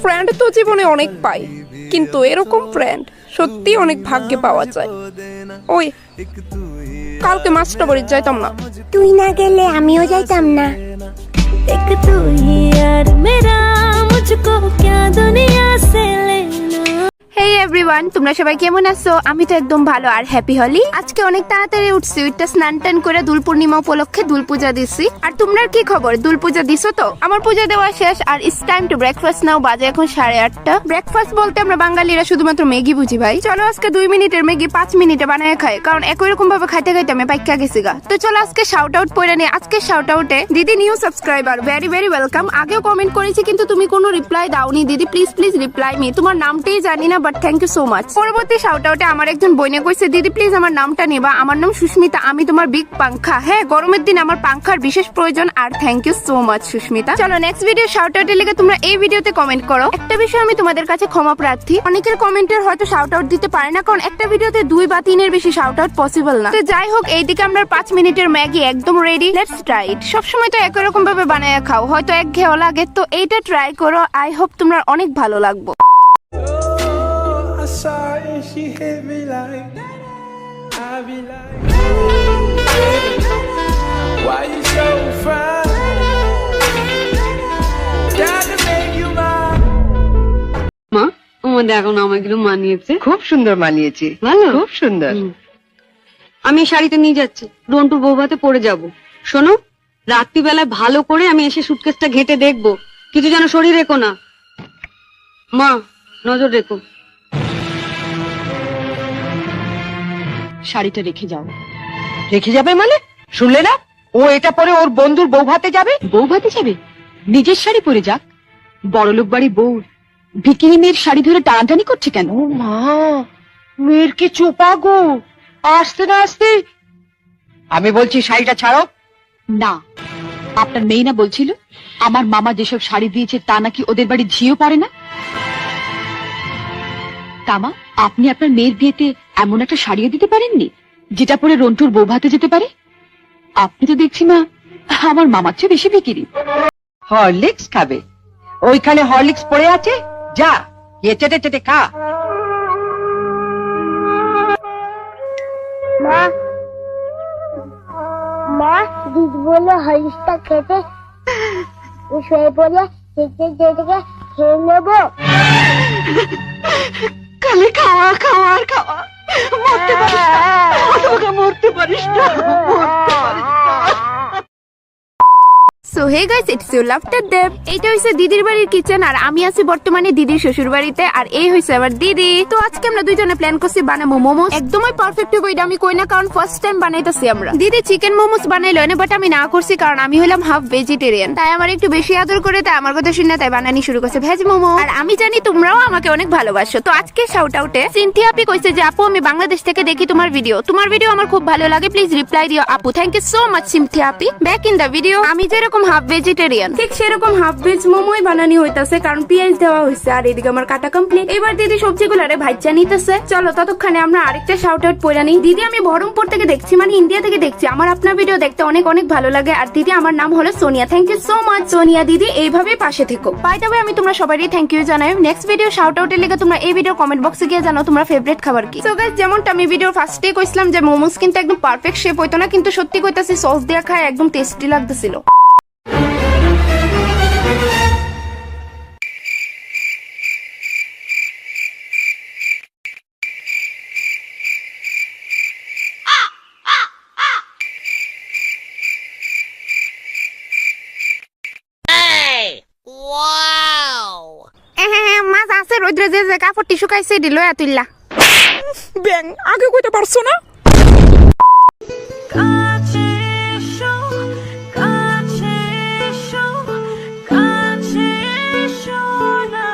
Friend তো জীবনে অনেক পাই, কিন্তু এরকম ফ্রেন্ড সত্যি অনেক ভাগ্যে পাওয়া যায়। ওই কালকে মাস্টার বাড়ি যাইতাম না? তুই না গেলে আমিও যাইতাম না। एक तू ही यार मेरा, मुझको क्या दुनिया से लेना। হেই এভরিওয়ান, তোমরা সবাই কেমন আছো? আমি তো একদম ভালো আর হ্যাপি হলি। আজকে অনেক তাড়াতাড়ি উঠছি, ওইটা স্নান টান করে দুল পূর্ণিমা উপলক্ষে দুল পূজা দিছি। আর তোমরা কি খবর, দুল পূজা দিছো তো? আমার পূজা দেওয়া শেষ আর ইটস টাইম টু ব্রেকফাস্ট নাও। বাজে এখন 8:30। ব্রেকফাস্ট বলতে আমরা বাঙালিরা শুধুমাত্র ম্যাগি বুঝি ভাই। চলো আজকে 2 মিনিটের ম্যাগি 5 মিনিটে বানায় খাই, কারণ একই রকম ভাবে খাইতে খাইতে আমি পাইকা গেছি গা। তো চলো আজকে শাউট আউট পড়ে নি। আজকে শাউট আউটে দিদি new subscriber, very very welcome. আগেও কমেন্ট করেছি কিন্তু তুমি কোনো রিপ্লাই দাওনি দিদি, প্লিজ প্লিজ রিপ্লাই মি। তোমার নামটাই জানি না, but thank you so much. পরবর্তী শাউট আউটে আমার একজন বইনে কইছে, দিদি প্লিজ আমার নামটা নেবা, আমার নাম সুস্মিতা, আমি তোমার বিগ পাংখা। হ্যাঁ, গরমের দিন আমার পাংখার বিশেষ প্রয়োজন। আর thank you so much Sushmita. চলো নেক্সট ভিডিও শাউট আউটের লিগে তোমরা এই ভিডিওতে কমেন্ট করো। একটা বিষয় আমি তোমাদের কাছে ক্ষমা প্রার্থী, অনেকের কমেন্টের হয়তো শাউট আউট দিতে পারে না, কারণ একটা ভিডিওতে 2 বা 3 বেশি শাউট আউট পসিবল না। তো যাই হোক, এইদিকে আমরা 5 মিনিটের ম্যাগি একদম রেডি, লেটস ট্রাই ইট। সবসময় তো একই রকম ভাবে বানায় খাও, হয়তো একঘেয়েও লাগে, তো এইটা ট্রাই করো। আই হোপ তোমরা অনেক ভালো লাগবে। I saw it and she hit me like, I be like, why you so fine? Gotta make you mine. মা, আমাদের এখন আমাগুলো মানিয়েছে, খুব সুন্দর মানিয়েছে, ভালো, খুব সুন্দর। আমি এই শাড়িতে নিয়ে যাচ্ছি, রন্টুর বৌভাতে পরে যাব। শোনো, রাত্রিবেলায় ভালো করে আমি এসে সুটকেসটা ঘেটে দেখবো, কিছু যেন শরীর রেখো না। মা, নজর রেখো। শাড়িটা রেখে যাও। রেখে যাবে মানে? শুনলে না, ও এটা পরে ওর বন্ধুর বউ ভাতে যাবে। বউ ভাতে যাবে? নিজের শাড়ি পরে যাক। বড়লোক বাড়ির বউ ভিকিরি মেয়ের শাড়ি ধরে টানাটানি করছে কেন? ও মা, মেয়ের কি চোপা গো, আসতে না আসতে। আমি বলছি শাড়িটা ছাড়ো। না, আপনার মেয়ে না বলছিল আমার মামা যেসব শাড়ি দিয়েছে তা নাকি ওদের বাড়ি ঝিও পড়ে না। তামা, আপনি আপনার মেয়ের বিয়েতে এমন একটা শাড়িও দিতে পারেননি যেটা পরে রন্টুর বউ ভাতে যেতে পারে? আপনি তো দেখছি মা আমার মামার চেয়ে বেশি বিক্রি। হরলিক্স খাবে? ওইখানে হরলিক্স পড়ে আছে, যা এ চেটে চেটে খা। মা, মা, দিদি বলে হলিক্সটা খেতে, শুয়ে পড়ে খেতে যেতে খেয়ে নেবো। খালি খাওয়া খাওয়া আর খাওয়া, মরতে পারিস না, মরতে পারিস না, মরতে পারিস না। So hey guys, it's you Laughter Dev. এইটা হইছে দিদির বাড়ির কিচেন, আর আমি আছি বর্তমানে দিদির শ্বশুর বাড়িতে, আর এই হইছে আমার দিদি। তো আজকে আমরা দুইজনে প্ল্যান করছি বানাবো মোমোস। একদমই পারফেক্ট হবে এটা আমি কই না, কারণ ফার্স্ট টাইম বানাইতাছি আমরা। দিদি চিকেন মোমোস বানাইলো না, বাট আমি না করছি কারণ আমি হলাম হাফ ভেজিটেরিয়ান, তাই আমার একটু বেশি আদর করে, তাই আমার কথা শুনে তাই বানানি শুরু করছে ভেজ মোমো। আর আমি জানি তোমরাও আমাকে অনেক ভালোবাসো। তো আজকে শাউট আউটে সিনথিয়া আপি কইছে যে আপু আমি বাংলাদেশ থেকে দেখি তোমার ভিডিও আমার খুব ভালো লাগে, প্লিজ রিপ্লাই দিও আপু। Thank you so much Sinthia আপি। ব্যাক ইন দা ভিডিও, আমি যেরকম হাফ ভেজিটেরিয়ান ঠিক সেরকম হাফ ভেজ মোমোই বানানি হইতাছে, কারণ পেঁয়াজ দেওয়া হয়েছে। আর এদিকে আমার কাটা কমপ্লিট। এবার দিদি সবজিগুলারে ভাইজা নিতেছে। চলো ততক্ষণে আমরা আরেকটা শাউট আউট পড়ে নিই। দিদি আমি বহরমপুর থেকে দেখছি, মানে ইন্ডিয়া থেকে দেখছি। আমার আপনার ভিডিও দেখতে অনেক অনেক ভালো লাগে। আর দিদি আমার নাম হলো Sonia. Thank you so much Sonia দিদি, এইভাবে পাশে থেকো। বাই দ্য ওয়ে, আমি তোমরা সবারই থ্যাংক ইউ জানাই। নেক্সট ভিডিও শাউট আউটের লেগে তোমরা এই ভিডিও কমেন্ট বক্সে গিয়ে জানো তোমার ফেভারিট খাবার কি। সো গাইস, যেমনটা আমি ভিডিওর ফার্স্টে কইছিলাম যে মোমোস কিন্তু একদম পারফেক্ট শেপ হইতো না, কিন্তু সত্যি কইতাছি সস দিয়ে খায় একদম টেস্টি লাগতেছিল। মাছ আছে রোদ্রে যে কাপড়টি শুকাইছে দিল এতুল্লা ব্যাং আগে কইতে পারছো না? কাছে এসো, কাছে এসো, কাছে এসো না,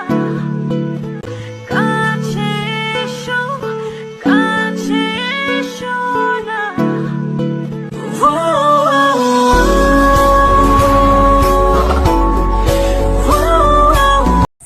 কাছে এসো, কাছে এসো না।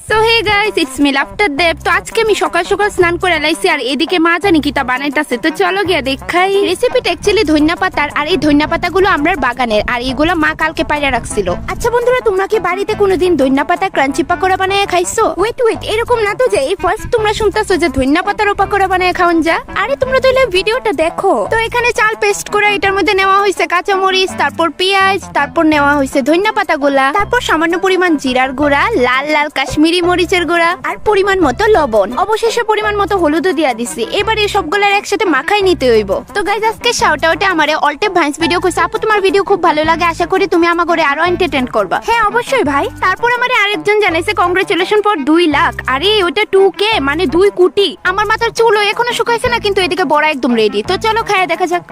So hey guys, it's me Laughter Dev. তো আজকে আমি সকাল সকাল স্নান করে লাইছি আর এদিকে মা জানি কি তা বানাইতাছে, তো চলো গিয়া দেখাই। রেসিপিটা অ্যাকচুয়ালি ধনিয়া পাতার, আর এই ধনিয়া পাতাগুলো আমরার বাগানের, আর এইগুলো মা কালকে পাইরা রাখছিল। আচ্ছা বন্ধুরা, তোমরা কি বাড়িতে কোনোদিন ধনিয়া পাতা ক্রাঞ্চি পাকোড়া বানায় খাইছো? ওয়েট এরকম না তো যে এই ফার্স্ট তোমরা শুনতাছো যে ধনিয়া পাতার পাকোড়া বানায় খাওন যা? আরে তোমরা তাহলে ভিডিওটা দেখো। তো এখানে চাল পেস্ট করে এটার মধ্যে নেওয়া হয়েছে কাঁচা মরিচ, তারপর পেঁয়াজ, তারপর নেওয়া হয়েছে ধনিয়া পাতাগুলা, তারপর সামান্য পরিমাণ জিরার গুঁড়া, লাল লাল কাশ্মীরি মরিচের গুঁড়া, আর পরিমাণ মতো লবণ, অবশেষে পরিমাণ মতো হলুদও দিয়া দিছি। এবার এই সবগুলার একসাথে মাখাই নিতে হইব। তো গাইজ আজকে শাউট আউটে আমারে অল্টে ভাইন্স ভিডিও কইছে, আপু তোমার ভিডিও খুব ভালো লাগে, আশা করি তুমি আমার করে আরো এন্টারটেইন করবা। হ্যাঁ অবশ্যই ভাই। তারপর আমারে আরেকজন জানাইছে কংগ্রাচুলেশন ফর 2 লাখ। আরে ওটা 2K মানে 2 কোটি। আমার মাথার চুলও এখনো শুকাইছে না, কিন্তু এদিকে বড়া একদম রেডি। তো চলো খাইয়া দেখা যাক।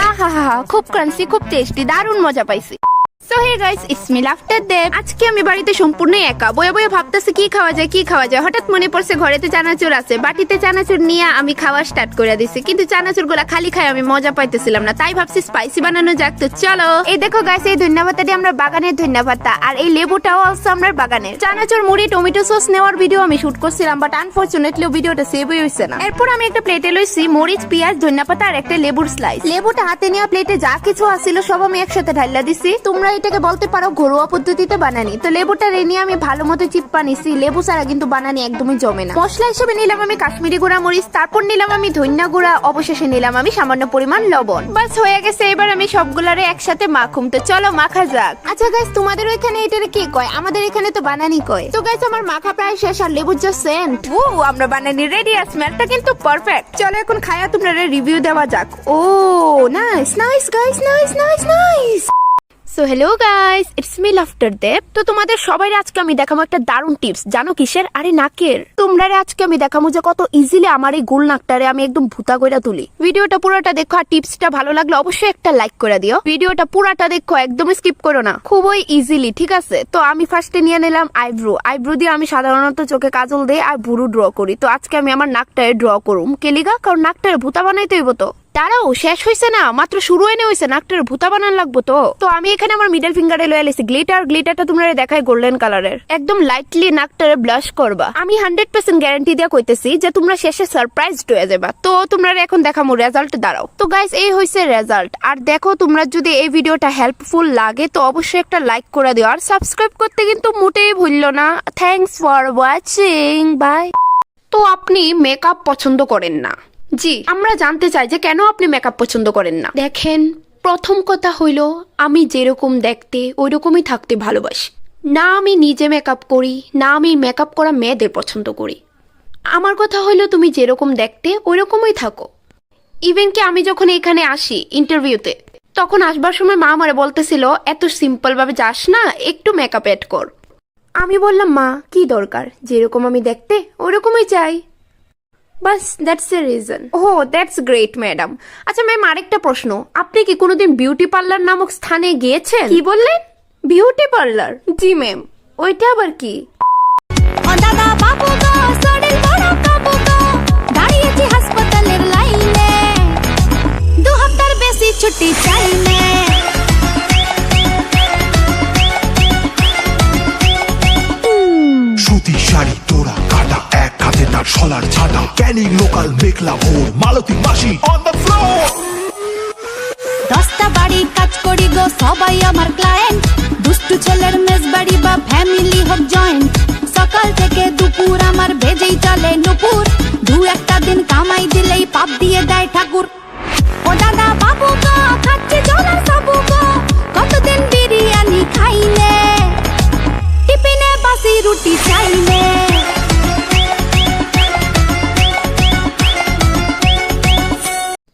আহা খুব ক্রাঞ্চি, খুব টেস্টি, দারুণ মজা পাইছি। So hey guys, it's me Laughter Dev. আজকে আমি বাড়িতে সম্পূর্ণ একা বয়ে বয়ে ভাবতেছি কি খাওয়া যায়। হঠাৎ মনে পড়ছে ঘরেতে চানাচুর আছে, বাটিতে চানাচুর নিয়ে আমি খাওয়া স্টার্ট করে দিছি, কিন্তু চানাচুর গুলা খালি খাই আমি মজা পাইতেছিলাম না, তাই ভাবছি স্পাইসি বানানো যাক। তো চলো, এই দেখো গাইস, এই ধনিয়া পাতাটি আমরা বাগানের ধনিয়া পাতা, আর এই লেবুটাও আছে আমরা বাগানের। চানাচুর, মুড়ি, টমেটো সস নেওয়ার ভিডিও আমি শুট করছিলাম, বাট আনফরচুনেটলি ভিডিওটা সেভ হইছে না। এরপর আমি একটা প্লেটে লইছি মরিচ, পেঁয়াজ, ধনিয়া পাতা আর একটা লেবুর স্লাইস। লেবুটা হাতে নেওয়া প্লেটে যা কিছু আছিল সব আমি একসাথে ঢাইলা দিছি। তোমরা এটাকে বলতে পারো ঘরোয়া পদ্ধতিতে বানানি। তো লেবুটা রেনিয়ে আমি ভালো মতো চিপ্পা নিছি, লেবু ছাড়া কিন্তু বানানি একদমই জমে না। মশলা হিসেবে নিলাম আমি কাশ্মীরি গুঁড়া মরিচ, তারপর নিলাম আমি ধনিয়া গুঁড়া, অবশেষে নিলাম আমি সামান্য পরিমাণ লবণ। বাস হয়ে গেছে, এবার আমি সবগুলারে একসাথে মাখুম। তো চলো মাখা যাক। আচ্ছা গাইস, তোমাদের ওইখানে এটারে কি কয়? আমাদের এখানে তো বানানি কয়। তো গাইস আমার মাখা প্রায় শেষ, আর লেবুর যা সেন্ট, ও আমরা বানানি রেডি, আর স্মেলটা কিন্তু পারফেক্ট। চলো এখন খায়া তোমরা রিভিউ দেওয়া যাক। Oh nice nice guys, nice nice nice. So hello guys, it's me Laughter Dev. তো তোমাদের সবাই আজকে আমি দেখাবো একটা দারুণ টিপস। জানো কিসের? আরে নাকের। তোমরা আজকে আমি দেখাবো যে কত ইজিলি আমার এই গোল নাকটারে আমি একদম ভুতা কইরা তুলি। ভিডিওটা পুরোটা দেখো, আর টিপসটা ভালো লাগলে অবশ্যই একটা লাইক করে দিও। ভিডিওটা পুরোটা দেখো, একদম স্কিপ করো না, খুবই ইজিলি, ঠিক আছে? তো আমি ফার্স্টে নিয়ে নিলাম আইব্রো দিয়ে আমি সাধারণত চোখে কাজল দেই আর ভুরু ড্র করি। তো আজকে আমি আমার নাকটারে ড্র করুম। কেলিগা? কারণ নাকটারে ভুতা বানাইতে হইব। তো তারাও শেষ হয়েছে না, মাত্র শুরু এনে হয়েছে, নাকটার ভুতা বানান লাগবো। তো আমি এখানে আমার মিডল ফিঙ্গারে লয়ে লেছি গ্লিটারটা তোমরা দেখাই গোল্ডেন কালারের। একদম লাইটলি নাকটারে ব্লাশ করবা। আমি 100% গ্যারান্টি দিয়ে কইতেছি যে তোমরা শেষে সারপ্রাইজড হয়ে যাবা। তো তোমরা এখন দেখামু রেজাল্ট। দাঁড়াও। তো গাইস এই হইছে রেজাল্ট। আর দেখো, তোমরা যদি এই ভিডিওটা হেল্পফুল লাগে তো অবশ্যই একটা লাইক করে দিও, আর সাবস্ক্রাইব করতে কিন্তু মোটেই ভুললো না। Thanks for watching, bye. তো আপনি মেকআপ পছন্দ করেন না? জি, আমরা জানতে চাই যে কেন আপনি মেকআপ পছন্দ করেন না। দেখেন, প্রথম কথা হইল আমি যেরকম দেখতে ওই রকমই থাকতে ভালোবাসি না। আমি নিজে মেকআপ করি না, আমি মেকআপ করা মেয়েদের পছন্দ করি। আমার কথা হইলো তুমি যেরকম দেখতে ওই রকমই থাকো। ইভেন কি আমি যখন এখানে আসি ইন্টারভিউতে, তখন আসবার সময় মা আমারে বলতেছিল এত সিম্পল ভাবে যাস না, একটু মেকআপ অ্যাড কর। আমি বললাম মা কি দরকার, যেরকম আমি দেখতে ওরকমই চাই, বাস, that's a reason. Oh that's great madam. আচ্ছা ম্যাম, আরেকটা প্রশ্ন, আপনি কি কোনোদিন বিউটি পার্লার নামক স্থানে গিয়েছেন? কি বললেন? Beauty parlour? জি ম্যাম। ওইটা আবার কি? দাদা বাবু গো, শরীর বড় কাবু গো, দাঁড়িয়েছি হাসপাতালের লাইনে, 2 হপ্তার বেশি ছুটি চাইলে। সুতি শাড়ি তোরা কাটা, এক হাতে তার শলার ছাটা, ক্যানিং লোকাল মেঘলা ভোর, মালতী মাসি অন দ্য ফ্লোর। 10টা বাড়ি কাজ করি গো, সবাই আমার ক্লায়েন্ট, দুষ্টু ছেলের মেজ বাড়ি বা ফ্যামিলি হোক জয়েন্ট, সকাল থেকে দুপুর আমার ভেজেই চলে নুপুর, 2-1 দিন কামাই দিলেই পাপ দিয়ে দেয় ঠাকুর। ও দাদা বাবু গো, খাচ্ছে জলার সাবু গো, কতদিন বিরিয়ানি খাইলে, টিফিনে বাসি রুটি চাইলে।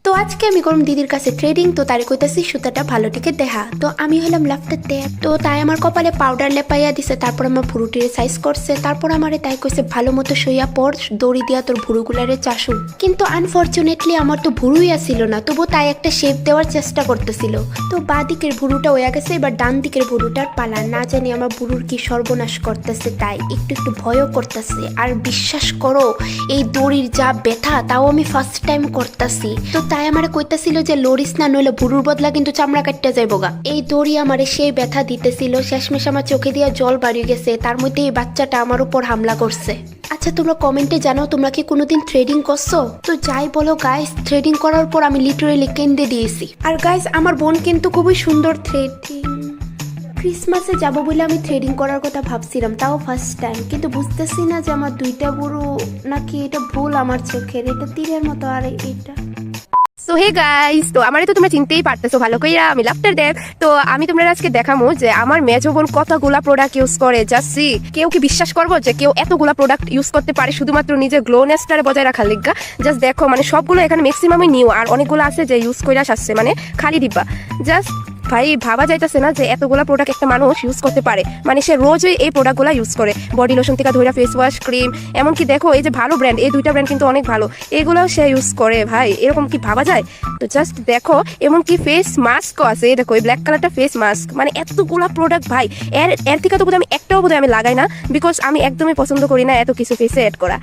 তো আজকে আমি করুম দিদির কাছে ট্রেডিং। তো তারে কইতাছি সুতাটা ভালো টিকে দেখা। তো আমি হলাম লাফটার দেব। তো তাই আমার কপালে পাউডার লেপাইয়া দিছে, তারপর আমার ভুরুটিরে সাইজ করছে, তারপর আমারে তাই কইছে ভালো মতো শুইয়া পড়, দড়ি দিয়া তোর ভুরুগুলারে চাষু। কিন্তু আনফরচুনেটলি আমার তো ভুরুই আসিল না, তবু তাই একটা শেপ দেওয়ার চেষ্টা করতেছিল। তো বাঁ দিকের ভুরুটা হয়ে গেছে, এবার ডান দিকের ভুরুটার পালা। না জানি আমার ভুরুর কি সর্বনাশ করতেছে, তাই একটু ভয়ও করতেছে। আর বিশ্বাস করো, এই দড়ির যা ব্যথা তাও আমি ফার্স্ট টাইম করতেছি। তো তাই আমারে কইতাছিল যে লরিস না নইলে বুড়ুর বদলা কিন্তু চামড়া কাটতে যাইব গা। এই দড়ি আমারে সেই ব্যথা দিতেছিল, শেষমেশ আমার চোখে দিয়া জল বাড়িয়ে গেছে, তার মধ্যে এই বাচ্চাটা আমার উপর হামলা করছে। আচ্ছা তোমরা কমেন্টে জানাও তোমরা কি কোনোদিন থ্রেডিং করছো? তো যাই বলো গাইস, থ্রেডিং করার পর আমি লিটারেলি কেন্দে দিয়েছি। আর গাইস আমার বোন কিন্তু খুবই সুন্দর থ্রেডিং। ক্রিসমাসে যাব বলে আমি থ্রেডিং করার কথা ভাবছিলাম, তাও ফার্স্ট টাইম, কিন্তু বুঝতেছি না যে আমার দুইটা বুড়ো নাকি এটা ভুল আমার চোখের, এটা তীরের মতো আর এটা। সো হে গাইস, তো আমারে তো তোমরা চিনতেই পারতেছো ভালো কইরা, আমি লাফটার দেব। তো আমি তোমরা আজকে দেখামু যে আমার মেজো বোন কতগুলা প্রোডাক্ট ইউজ করে। জাস্ট সি, কেউ কি বিশ্বাস করবো যে কেউ এতগুলা প্রোডাক্ট ইউজ করতে পারে শুধুমাত্র নিজের গ্লোনেসটারে বজায় রাখার লিগা? জাস্ট দেখো, মানে সবগুলো এখানে ম্যাক্সিমামই নিউ, আর অনেকগুলো আছে যে ইউজ কইরা আসছে, মানে খালি ডিব্বা। জাস্ট ভাই ভাবা যাইতেছে না যে এতগুলা প্রোডাক্ট একটা মানুষ ইউজ করতে পারে, মানে সে রোজই এই প্রোডাক্টগুলো ইউজ করে, বডি লোশন থেকে ধরে ফেস ওয়াশ, ক্রিম, এমনকি দেখো এই যে ভালো ব্র্যান্ড, এই দুইটা ব্র্যান্ড কিন্তু অনেক ভালো, এগুলোও সে ইউজ করে। ভাই এরকম কি ভাবা যায়? তো জাস্ট দেখো, এমনকি ফেস মাস্কও আছে, এই দেখো এই ব্ল্যাক কালারটা ফেস মাস্ক, মানে এতগুলা প্রোডাক্ট ভাই। এর থেকে তো বোধহয় আমি একটাও বোধহয় আমি লাগাই না, বিকজ আমি একদমই পছন্দ করি না এত কিছু ফেসে অ্যাড করা।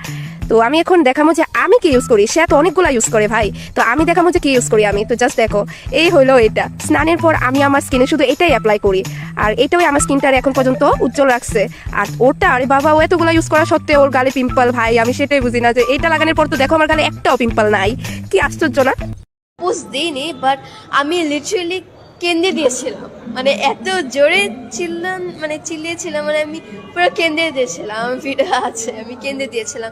তো আমি এখন দেখাবো যে আমি কি ইউজ করি, সে তো অনেকগুলা ইউজ করে ভাই, তো আমি দেখাবো যে কি ইউজ করি আমি। তো জাস্ট দেখো, এই হইলো এটা। স্নানের পর আমি আমার স্কিনে শুধু এটাই অ্যাপ্লাই করি, আর এটাই আমার স্কিনটারে এখন পর্যন্ত উজ্জ্বল রাখছে। আর ওটা, আরে বাবা, ও এতগুলো ইউজ করা সত্ত্বেও ওর গালে পিম্পল। ভাই আমি সেটাই বুঝি না যে এটা লাগানোর পর তো দেখো আমার গালে একটাও পিম্পল নাই, কি আশ্চর্য না? পোস্ট দিইনি, বাট আমি লিটারেলি কেন্দ্রে দিয়েছিলাম, মানে এত জোরে চিল্লিয়েছিলাম, মানে আমি পুরো কেন্দ্রে দিয়েছিলাম, ভিডিও আছে আমি কেন্দ্রে দিয়েছিলাম।